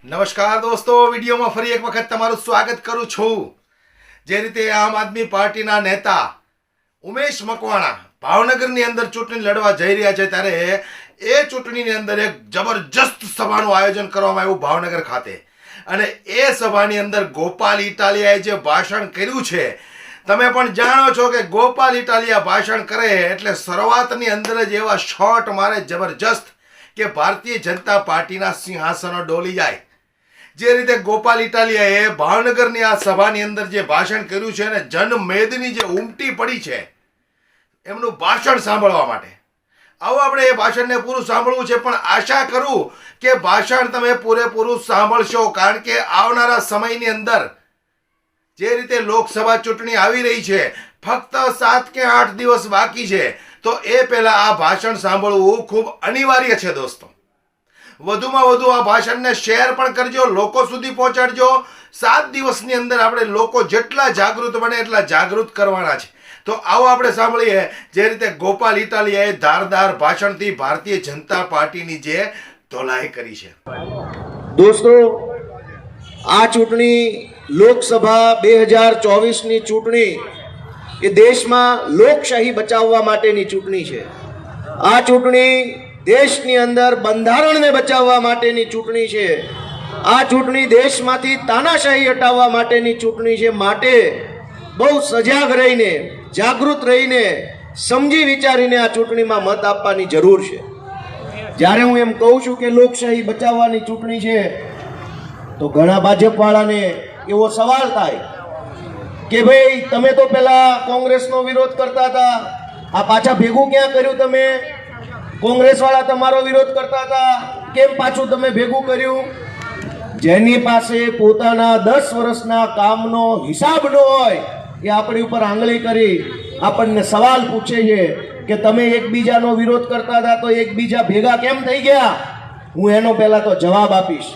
નમસ્કાર દોસ્તો, વિડીયોમાં ફરી એક વખત તમારું સ્વાગત કરું છું। જે રીતે આમ આદમી પાર્ટીના નેતા ઉમેશ મકવાણા ભાવનગરની અંદર ચૂંટણી લડવા જઈ રહ્યા છે, ત્યારે એ ચૂંટણીની અંદર એક જબરજસ્ત સભાનું આયોજન કરવામાં આવ્યું ભાવનગર ખાતે, અને એ સભાની અંદર ગોપાલ ઇટાલિયાએ જે ભાષણ કર્યું છે, તમે પણ જાણો છો કે ગોપાલ ઇટાલિયા ભાષણ કરે એટલે શરૂઆતની અંદર જ એવા શોટ મારે જબરજસ્ત કે ભારતીય જનતા પાર્ટીના સિંહાસનો ડોલી જાય। જે રીતે ગોપાલ ઇટાલિયાએ ભાવનગરની આ સભાની અંદર જે ભાષણ કર્યું છે અને જનમેદની જે ઉમટી પડી છે એમનું ભાષણ સાંભળવા માટે આવો આપણે એ ભાષણને પૂરું સાંભળવું છે, પણ આશા કરું કે ભાષણ તમે પૂરેપૂરું સાંભળશો, કારણ કે આવનારા સમયની અંદર જે રીતે લોકસભા ચૂંટણી આવી રહી છે, ફક્ત 7 કે 8 દિવસ બાકી છે, તો એ પહેલા આ ભાષણ સાંભળવું ખૂબ અનિવાર્ય છે દોસ્તો। વધુમાં વધુ આ ભાષણને શેર પણ કરજો, લોકો સુધી પહોંચાડજો। 7 દિવસની અંદર આપણે લોકો જેટલા જાગૃત બને એટલા જાગૃત કરવાના છે। તો આવો આપણે સાંભળીએ જે રીતે ગોપાલ ઇટાલિયાએ ધારદાર ભાષણથી ભારતીય જનતા પાર્ટીની જે ધોલાઈ કરી છે। દોસ્તો, આ ચૂંટણી લોકસભા 2024ની ચૂંટણી એ દેશમાં લોકશાહી બચાવવા માટેની ચૂંટણી છે। આ ચૂંટણી દેશની અંદર બંધારણને બચાવવા માટેની ચૂંટણી છે। આ ચૂંટણી દેશમાંથી તાનાશાહી હટાવવા માટેની ચૂંટણી છે। માટે બહુ સજાગ રહીને, જાગૃત રહીને, સમજી વિચારીને આ ચૂંટણીમાં મત આપવાની જરૂર છે। જ્યારે હું એમ કહું છું કે લોકશાહી બચાવવાની ચૂંટણી છે, તો ઘણા ભાજપવાળાને એવો સવાલ થાય કે ભાઈ તમે તો પેલા કોંગ્રેસનો વિરોધ કરતા હતા, આ પાછા ભેગું ક્યાં કર્યું? તમે કોંગ્રેસ વાળા તમારો વિરોધ કરતા હતા, કેમ પાછું તમે ભેગું કર્યું? જેની પાસે પોતાના 10 વર્ષના કામનો હિસાબ ન હોય એ આપણી ઉપર આંગળી કરી આપણને સવાલ પૂછે છે કે તમે એકબીજાનો વિરોધ કરતા હતા તો એકબીજા ભેગા કેમ થઈ ગયા? હું એનો પહેલા તો જવાબ આપીશ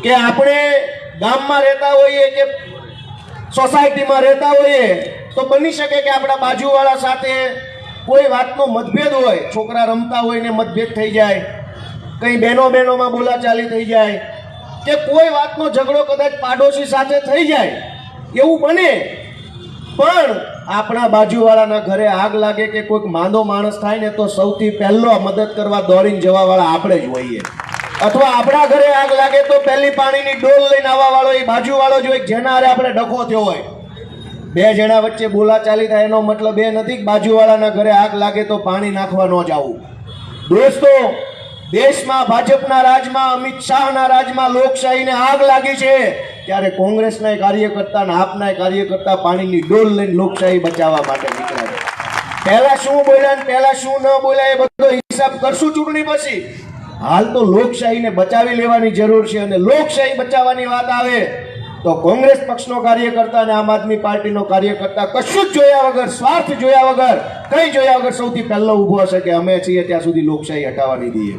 કે આપણે ગામમાં રહેતા હોઈએ કે સોસાયટીમાં રહેતા હોઈએ તો બની શકે કે આપણા બાજુવાળા સાથે કોઈ વાતનો મતભેદ હોય, છોકરા રમતા હોય ને મતભેદ થઈ જાય, કંઈ બહેનોમાં બોલાચાલી થઈ જાય, કે કોઈ વાતનો ઝઘડો કદાચ પાડોશી સાથે થઈ જાય, એવું બને। પણ આપણા બાજુવાળાના ઘરે આગ લાગે કે કોઈક માંદો માણસ થાય ને તો સૌથી પહેલો મદદ કરવા દોડીને જવાવાળા આપણે જ હોઈએ, અથવા આપણા ઘરે આગ લાગે તો પહેલી પાણીની ડોલ લઈને આવવાવાળો એ બાજુવાળો જ હોય જેના હારે આપણે ડખો થયો હોય। બે જણા વચ્ચે બોલાચાલી થાય એનો મતલબ એ નથી કે બાજુવાળાના ઘરે આગ લાગે તો પાણી નાખવા ન જવું। દોસ્તો, દેશમાં ભાજપના રાજમાં, અમિત શાહના રાજમાં લોકશાહીને આગ લાગી છે, ત્યારે કોંગ્રેસના કાર્યકર્તા અને આપના કાર્યકર્તા પાણીની ડોલ લઈને લોકશાહી બચાવવા માટે નીકળ્યા છે। પહેલા શું બોલ્યા ને પહેલા શું ન બોલ્યા એ બધો હિસાબ કરશું ચૂંટણી પછી। હાલ તો લોકશાહીને બચાવી લેવાની જરૂર છે, અને લોકશાહી બચાવવાની વાત આવે તો કોંગ્રેસ પક્ષનો કાર્યકર્તા અને આમ આદમી પાર્ટીનો કાર્યકર્તા કશું જ જોયા વગર, સ્વાર્થ જોયા વગર, કંઈ જોયા વગર સૌથી પહેલો ઊભો હશે કે અમે છીએ ત્યાં સુધી લોકશાહી હટાવવાની દઈએ।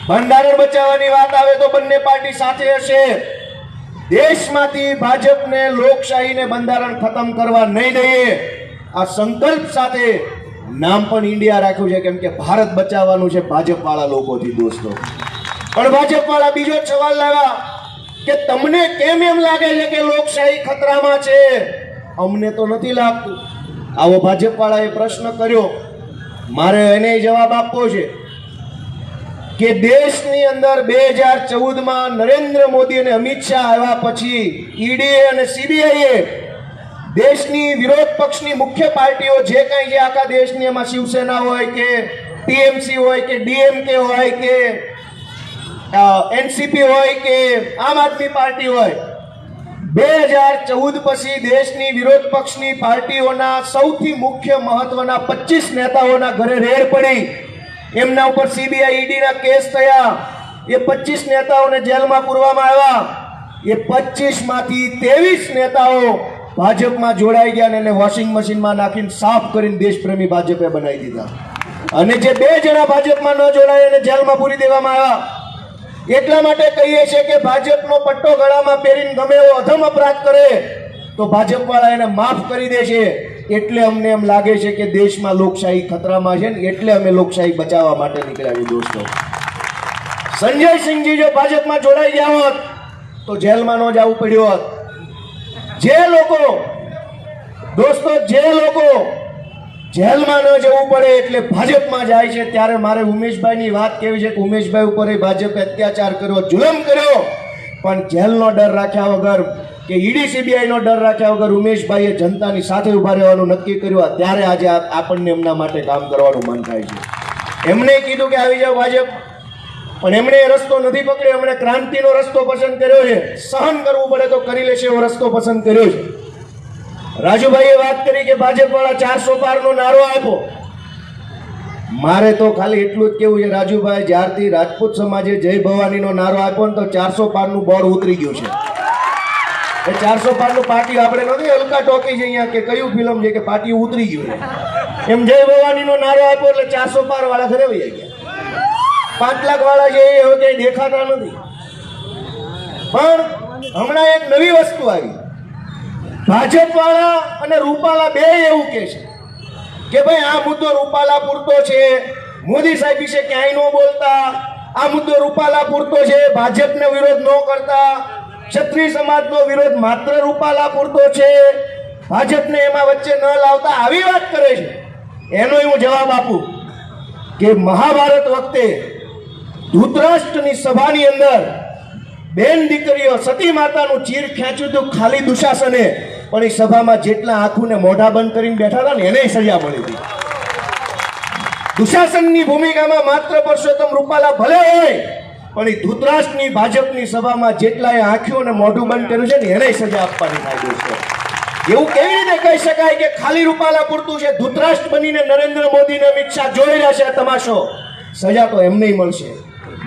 બંધારણ બચાવવાની વાત આવે તો બંને પાર્ટી સાથે હશે। દેશમાંથી ભાજપને લોકશાહીને બંધારણ ખતમ કરવા નહીં દઈએ, આ સંકલ્પ સાથે નામ પણ ઇન્ડિયા રાખ્યું છે, કેમ કે ભારત બચાવવાનું છે ભાજપવાળા લોકોથી દોસ્તો। પણ ભાજપવાળા બીજો જ સવાલ લાવ્યા કે તમને કેમ એમ લાગે છે કે લોકશાહી ખતરામાં છે? અમને તો નથી લાગતું। આવો ભાજપવાળાએ પ્રશ્ન કર્યો, મારે એને જવાબ આપવો છે કે દેશની અંદર 2014માં નરેન્દ્ર મોદી અને અમિત શાહ આવ્યા પછી ઈડી અને સીબીઆઈએ દેશની વિરોધ પક્ષની મુખ્ય પાર્ટીઓ જે કંઈ છે આખા દેશની, એમાં શિવસેના હોય કે ટીએમસી હોય કે ડીએમકે હોય કે એનસીપી હોય કે આમ આદમી પાર્ટી હોય, 2014 પછી દેશની વિરોધ પક્ષની પાર્ટીઓના સૌથી મુખ્ય મહત્વના 25 નેતાઓના ઘરે રેડ પડી, એમના ઉપર સીબીઆઈ ઈડીના કેસ થયા, એ 25 નેતાઓને જેલમાં પૂરવામાં આવ્યા। એ 25માંથી 23 નેતાઓ ભાજપમાં જોડાઈ ગયા અને એને વોશિંગ મશીનમાં નાખીને સાફ કરીને દેશપ્રેમી ભાજપે બનાવી દીધા, અને જે 2 જણા ભાજપમાં ન જોડાય એને જેલમાં પૂરી દેવામાં આવ્યા। એટલા માટે કહીએ છીએ કે ભાજપનો પટ્ટો ગળામાં પહેરીને ગમે એવો અધમ અપરાધ કરે તો ભાજપવાળા એને માફ કરી દે છે। એટલે અમને એમ લાગે છે કે દેશમાં લોકશાહી ખતરામાં છે ને એટલે અમે લોકશાહી બચાવવા માટે નીકળ્યા છીએ દોસ્તો। સંજય સિંહજી જો ભાજપમાં જોડાઈ ગયા હોત તો જેલમાં ન જવું પડ્યું હોત. જે લોકો દોસ્તો જેલમાં ન જવું પડે એટલે ભાજપમાં જાય છે, ત્યારે મારે ઉમેશભાઈની વાત કેવી છે કે ઉમેશભાઈ ઉપર ભાજપે અત્યાચાર કર્યો, જુલમ કર્યો, પણ જેલનો ડર રાખ્યા વગર કે ઈડી સીબીઆઈનો ડર રાખ્યા વગર ઉમેશભાઈએ જનતાની સાથે ઉભા રહેવાનું નક્કી કર્યું. ત્યારે આજે આપણને એમના માટે કામ કરવાનું મન થાય છે. એમણે કીધું કે આવી જાવ ભાજપ, પણ એમણે એ રસ્તો નથી પકડ્યો. એમણે ક્રાંતિનો રસ્તો પસંદ કર્યો છે. સહન કરવું પડે તો કરી લેશે એવો રસ્તો પસંદ કર્યો છે. રાજુભાઈએ વાત કરી કે ભાજપ વાળા 400 પારનો નારો આપ્યો. મારે તો ખાલી એટલું જ કેવું છે રાજુભાઈ, જ્યારથી રાજપૂત સમાજે જય ભવાનીનો નારો આપ્યો ને તો 400 પારનું બોર્ડ ઉતરી ગયું છે. એ 400 પારનું પાટી આપણે નથી હલકા ટોકી છે અહીંયા કે કયું ફિલ્મ છે કે પાટી ઉતરી ગયું છે. એમ જય ભવાનીનો નારો આપ્યો એટલે 400 પાર વાળા ઘરે વહી ગયા. 5 લાખ વાળા છે એ હવે કઈ દેખાતા નથી. પણ હમણાં એક નવી વસ્તુ આવી. ભાજપ વાળા અને રૂપાલા બે એવું કહે છે કે ભાઈ આ મુદ્દો રૂપાલા પૂરતો છે, મોદી સાહેબ વિશે ક્યાંય ન બોલતા, આ મુદ્દો રૂપાલા પૂરતો છે, ભાજપને વિરોધ ન કરતા, ક્ષત્રિય સમાજનો વિરોધ માત્ર રૂપાલા પૂરતો છે, ભાજપને એમાં વચ્ચે ન લાવતા, આવી વાત કરે છે. એનો હું જવાબ આપું કે મહાભારત વખતે ધૃતરાષ્ટ્રની સભાની અંદર બેન દીકરીઓ સતી માતાનું ચીર ખેંચ્યું હતું ખાલી દુશાસને, પણ એ સભામાં જેટલા આંખોને મોઢા બંધ કરીને બેઠા હતા ને એને સજા મળી હતી. દુશાસનની ભૂમિકામાં માત્ર પરસોત્તમ રૂપાલા ભલે હોય, પણ એ ધૃતરાષ્ટ્રની ભાજપની સભામાં જેટલાએ આંખો અને મોઢું બંધ કર્યું છે ને એને સજા આપવાની થાય છે. એવું કેવી રીતે કહી શકાય કે ખાલી રૂપાલા પૂરતું છે? ધૃતરાષ્ટ્ર બનીને નરેન્દ્ર મોદીને અમિત શાહ જોઈ રહ્યા છે તમાશો. સજા તો એમને મળશે.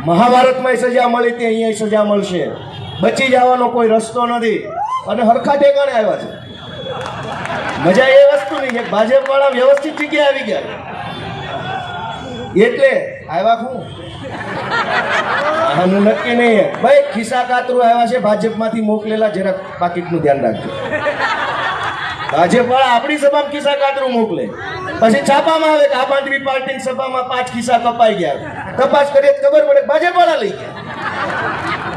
મહાભારતમાં સજા મળી હતી, અહીંયા સજા મળશે. બચી જવાનો કોઈ રસ્તો નથી. અને હરખા ઠેકાણે આવ્યા છે. મજા એ વસ્તુની કે ભાજપ વાળા વ્યવસ્થિત જગ્યાએ આવી ગયા એટલે આવ્યા. હું આનું નક્કી નહીં ભાઈ. ખિસ્સા કાતરું આવ્યા છે ભાજપમાંથી મોકલેલા. જરાક પાકીટનું ધ્યાન રાખજો. ભાજપ વાળા આપણી સભામાં ખિસ્સા કાતરું મોકલે, પછી છાપામાં આવે કે આમ આદમી પાર્ટીની સભામાં 5 ખિસ્સા કપાઈ ગયા. તપાસ કરીએ ખબર પડે ભાજપ વાળા લઈ ગયા.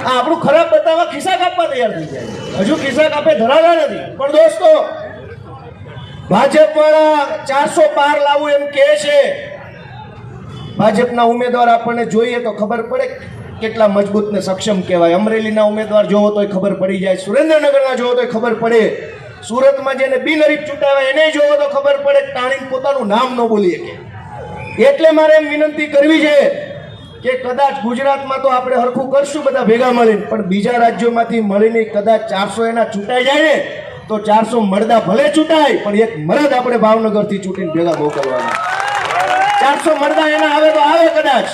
આ આપણું ખરાબ બતાવવા ખિસ્સા કાપવા તૈયાર થઈ જાય. હજુ ખિસ્સા કાપે ધરાતા નથી. પણ દોસ્તો ભાજપ વાળા 400 પાર લાવવું એમ કહે છે. ભાજપના ઉમેદવાર આપણને જોઈએ તો ખબર પડે કેટલા મજબૂત ને સક્ષમ કહેવાય. અમરેલીના ઉમેદવાર જોવો તોય ખબર પડી જાય, સુરેન્દ્રનગરના જોવો તોય ખબર પડે, સુરતમાં જેને બિનહરીફ ચૂંટાવ્યા એને જોવો તો ખબર પડે. ટાણીને પોતાનું નામ ન બોલી શકે. એટલે મારે એમ વિનંતી કરવી છે કે કદાચ ગુજરાતમાં તો આપણે હરખું કરશું બધા ભેગા મળીને, પણ બીજા રાજ્યોમાંથી મળીને કદાચ 400 એના ચૂંટાઈ જાય ને તો 400 મરદા ભલે ચૂંટાય, પણ એક મરદ આપણે ભાવનગરથી ચૂંટીને ભેગા મોકલવાના. 400 મરદા એના આવે તો આવે કદાચ,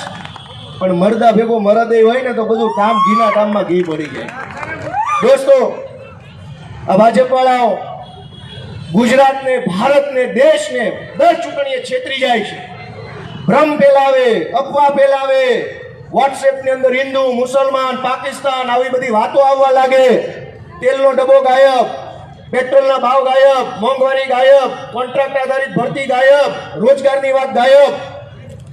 પણ મરદા ભેગો મરદ હોય ને તો બધું કામ ઘીના કામમાં ઘી પડી જાય. દોસ્તો આ ભાજપ વાળાઓ ગુજરાતને, ભારતને, દેશને દર ચૂંટણીએ છેતરી જાય છે. ભ્રમ ફેલાવે, અફવા ફેલાવે. વોટ્સએપની અંદર હિન્દુ, મુસલમાન, પાકિસ્તાન આવી બધી વાતો આવવા લાગે. તેલનો ડબ્બો ગાયબ, પેટ્રોલના ભાવ ગાયબ, મોંઘવારી ગાયબ, કોન્ટ્રાક્ટ આધારિત ભરતી ગાયબ, રોજગારની વાત ગાયબ.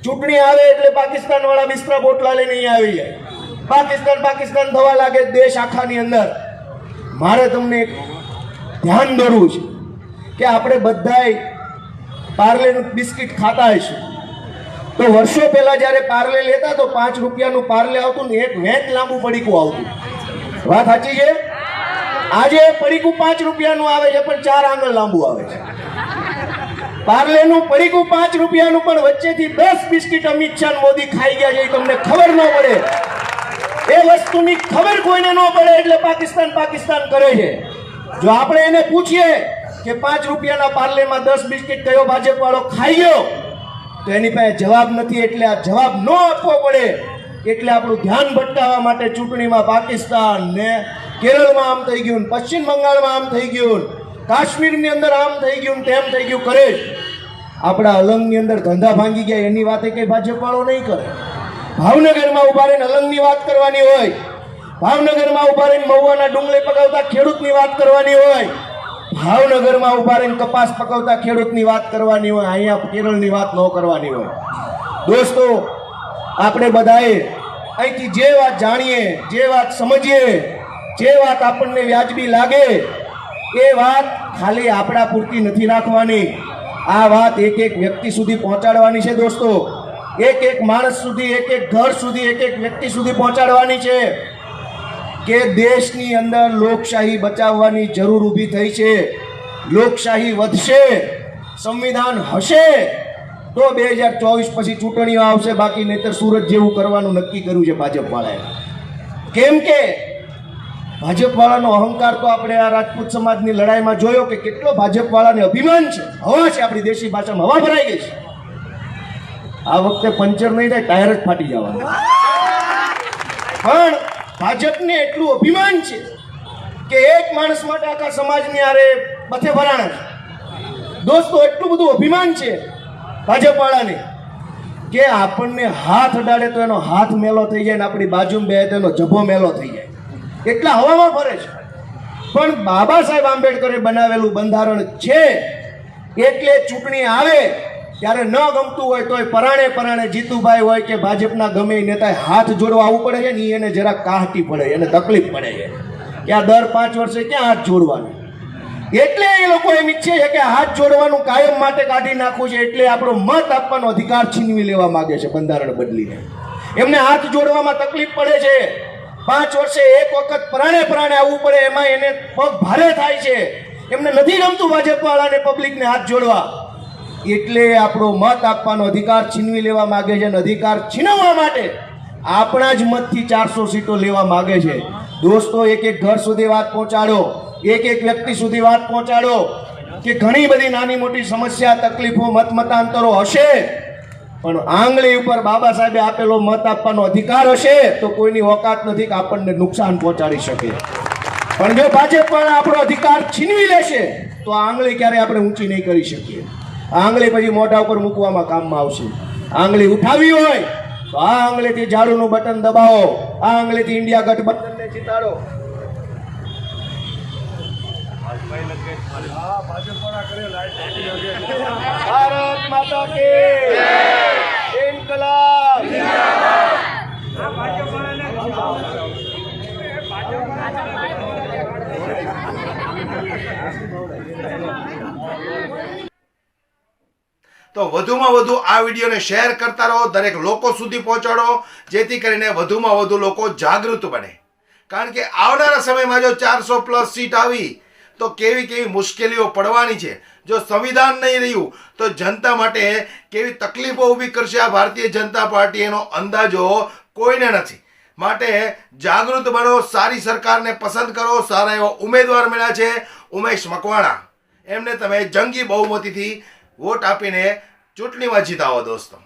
ચૂંટણી આવે એટલે પાકિસ્તાન વાળા બિસ્તરા બોટલા લઈને અહીંયા આવી જાય. પાકિસ્તાન થવા લાગે દેશ આખાની અંદર. મારે તમને ધ્યાન દોરવું છે કે આપણે બધાય પાર્લેનું બિસ્કિટ ખાતા હશું તો વર્ષો પહેલા જ્યારે પાર્લે લેતા તો 5 રૂપિયાનું પાર્લે આવતું ને એક વેચ લાંબુ પડીકું આવતું. વાત સાચી છે? આજે પડીકું 5 રૂપિયાનું આવે છે પણ 4 આંગળ લાંબુ આવે છે. પાર્લેનું પડીકું 5 રૂપિયાનું પણ વચ્ચેથી 10 બિસ્કિટ અમિત શાહ મોદી ખાઈ ગયા છે. તમને ખબર ન પડે. એ વસ્તુની ખબર કોઈને ન પડે એટલે પાકિસ્તાન કરે છે. જો આપણે એને પૂછીએ કે 5 રૂપિયાના પાર્લેમાં 10 બિસ્કિટ કયો ભાજપ વાળો ખાઈ ગયો તો એની પાસે જવાબ નથી. એટલે આ જવાબ ન આપવો પડે એટલે આપણું ધ્યાન ભટકાવવા માટે ચૂંટણીમાં પાકિસ્તાન ને કેરળમાં આમ થઈ ગયું, પશ્ચિમ બંગાળમાં આમ થઈ ગયું, કાશ્મીરની અંદર આમ થઈ ગયું, તેમ થઈ ગયું કરે. આપણા અલંગની અંદર ધંધા ભાંગી ગયા એની વાત કઈ ભાજપ વાળો નહીં કરે. ભાવનગરમાં ઉભા રહીને અલંગની વાત કરવાની હોય, ભાવનગરમાં ઉભા રહીને મહુવાના ડુંગળી પકાવતા ખેડૂતની વાત કરવાની હોય, ભાવનગરમાં ઉભા રહીને કપાસ પકાવતા ખેડૂતની વાત કરવાની હોય, અહીંયા કેરળની વાત ન કરવાની હોય. દોસ્તો આપણે બધાએ અહીંથી જે વાત જાણીએ, જે વાત સમજીએ, જે વાત આપણને વ્યાજબી લાગે એ વાત ખાલી આપણા પૂરતી નથી રાખવાની. આ વાત એક એક વ્યક્તિ સુધી પહોંચાડવાની છે દોસ્તો. એક એક માણસ સુધી, એક એક ઘર સુધી, એક એક વ્યક્તિ સુધી પહોંચાડવાની છે કે દેશની અંદર લોકશાહી બચાવવાની જરૂર ઊભી થઈ છે. લોકશાહી વધશે, સંવિધાન હશે તો 2024 પછી ચૂંટણીઓ આવશે, બાકી નહીતર સુરત જેવું કરવાનું નક્કી કર્યું છે ભાજપવાળાએ. કેમ કે ભાજપવાળાનો અહંકાર તો આપણે આ રાજપૂત સમાજની લડાઈમાં જોયો કે કેટલો ભાજપવાળાને અભિમાન છે. હવા છે, આપણી દેશી ભાષામાં હવા ભરાઈ ગઈ છે. આ વખતે પંચર નહીં થાય, ટાયર જ ફાટી જવાના. પણ ભાજપને એટલું અભિમાન છે કે એક માણસ માટે આખા સમાજની આરે બથે ભરાણા છે. દોસ્તો એટલું બધું અભિમાન છે ભાજપવાળાને કે આપણને હાથ અડાડે તો એનો હાથ મેલો થઈ જાય ને આપણી બાજુમાં બે તો એનો જભો મેલો થઈ જાય. એટલા હવામાં ફરે છે. પણ બાબા સાહેબ આંબેડકરે બનાવેલું બંધારણ છે એટલે ચૂંટણી આવે ત્યારે ન ગમતું હોય તોય પરાણે પરાણે જીતુભાઈ હોય કે ભાજપના ગમે એ નેતાએ હાથ જોડવા આવવું પડે છે ને એને જરા કાહટી પડે, એને તકલીફ પડે છે કે આ દર 5 વર્ષે ક્યાં હાથ જોડવાનું. એટલે એ લોકો એમ ઈચ્છે છે કે હાથ જોડવાનું કાયમ માટે કાઢી નાખવું છે. એટલે આપણો મત આપવાનો અધિકાર છીનવી લેવા માંગે છે બંધારણ બદલીને. એમને હાથ જોડવામાં તકલીફ પડે છે. 5 વર્ષે એક વખત પરાણે પરાણે આવવું પડે, એમાં એને પગ ભારે થાય છે. એમને નથી ગમતું ભાજપવાળાને પબ્લિકને હાથ જોડવા. એટલે આપણો મત આપવાનો અધિકાર છીનવી લેવા માંગે છે. અને અધિકાર છીનવવા માટે આપણા જ મતથી 400 સીટો લેવા માંગે છે. દોસ્તો એક એક ઘર સુધી વાત પહોંચાડો, એક એક વ્યક્તિ સુધી વાત પહોંચાડો કે ઘણી બધી નાની મોટી સમસ્યા, તકલીફો, મતાંતરો હશે, પણ આંગળી ઉપર બાબા સાહેબે આપેલો મત આપવાનો અધિકાર હશે તો કોઈની ઓકાત નથી કે આપણને નુકસાન પહોંચાડી શકે. પણ જો ભાજપવાળા આપણો અધિકાર છીનવી લેશે તો આંગળી ક્યારે આપણે ઊંચી નહીં કરી શકીએ. આંગળી પછી મોઢા ઉપર મૂકવામાં કામમાં આવશે. આંગળી ઉઠાવી હોય તો આ આંગળીથી ઝાડુનું બટન દબાવો, આ આંગળીથી ઇન્ડિયા ગઠબંધનને જીતાડો. ભારત માતા કી ઇન્કલાબ. તો વધુમાં વધુ આ વિડીયોને શેર કરતા રહો, દરેક લોકો સુધી પહોંચાડો, જેથી કરીને વધુમાં વધુ લોકો જાગૃત બને. કારણ કે આવનારા સમયમાં જો 400+ સીટ આવી તો કેવી કેવી મુશ્કેલીઓ પડવાની છે. જો સંવિધાન નહીં રહ્યું તો જનતા માટે કેવી તકલીફો ઊભી કરશે આ ભારતીય જનતા પાર્ટી, એનો અંદાજો કોઈને નથી. માટે જાગૃત બનો, સારી સરકારને પસંદ કરો. સારા એવા ઉમેદવાર મળ્યા છે, ઉમેશ મકવાણા, એમને તમે જંગી બહુમતીથી વોટ આપીને ચૂંટણીમાં જીતાવો દોસ્તો.